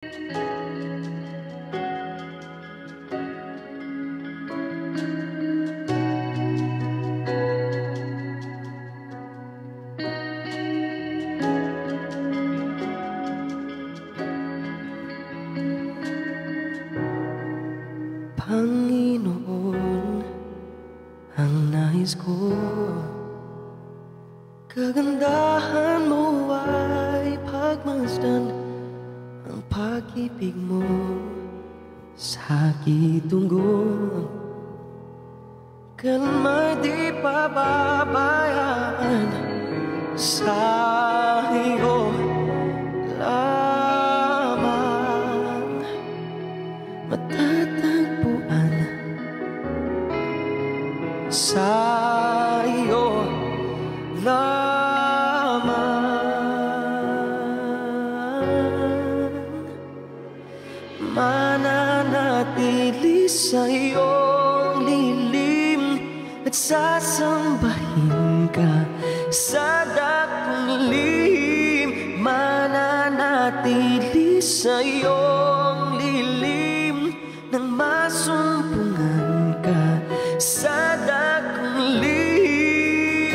Panginoon, ang nais ko, kagandahan mo ay pagmasdan ang pag-ibig mo sa kitunggo. Kanma'y di pababayaan sa iyo lamang matatagpuan sa iyo lamang mananatili sa iyong lilim at sasambahin ka sa dakong lihim. Mananatili sa iyong lilim nang masumpungan ka sa dakong lihim.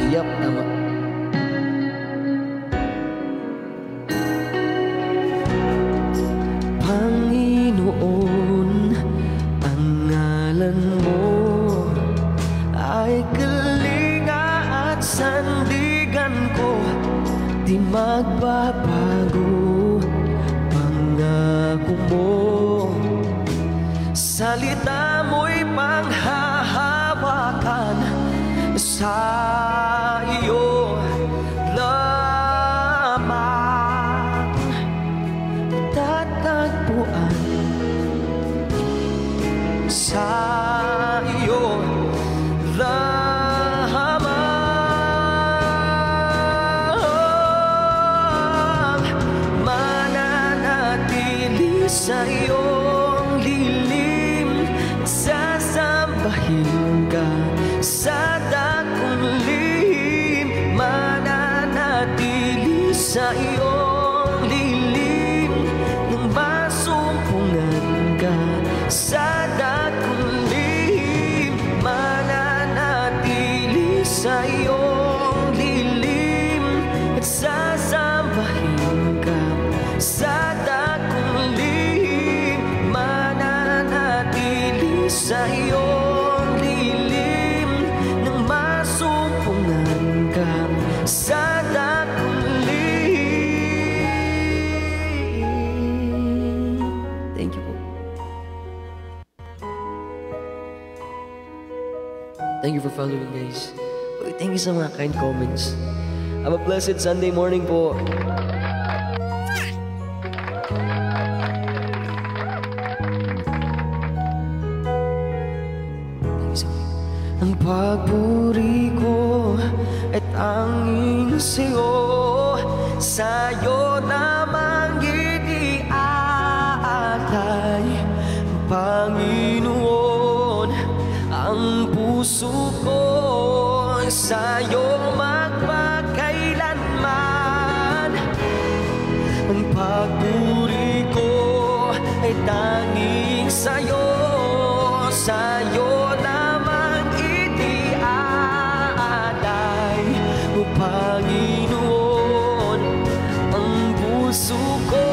Yap, tama. Panginoon, ang ngalan mo ay kalinga at sandigan ko, di magbabago. Pangako mo, salita mo'y panghahawakan sa iyo lamang tatagpuan sa iyo lamang mananatili sa iyong lilim, sasambahin ka sa dakong lihim. Mananatili sa iyong lilim nang masumpungan ka sa dakong lihim. Mananatili sa iyong lilim at sasambahin ka sa dakong lihim. Mananatili sa iyong lilim nang masumpungan ka sa dakong lihim. Thank you po. Thank you for following, guys. Thank you sa mga kind comments. Have a blessed Sunday morning po. Ang pagpuri ko ay tanging sa'yo, sa'yo namang iniaalay. Panginoon, ang puso ko sa'yo magpakailanman. Ang pagpuri ko ay tanging sa'yo, sa'yo lamang iniaalay. O Panginoon, ang puso ko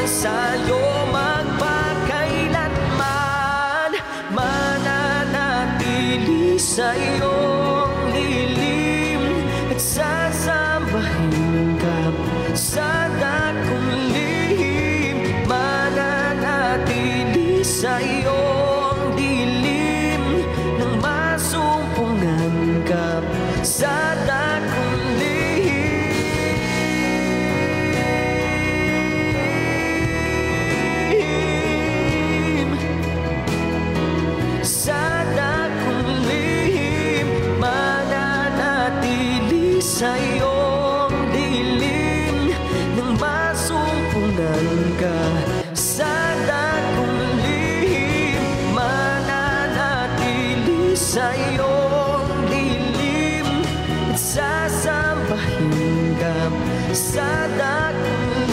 sa'yo magpakailanman. Mananatili sa iyong lilim at sasambahin ka sa dakong lihim. Mananatili sa iyong dilim nang masumpungan ka sa dakong lihim. Sa dakong lihim, mananatili sa iyong dilim nang masumpungan ka sa dakong lihim. Mananatili sa iyong dilim at sa pahinggap sa dakong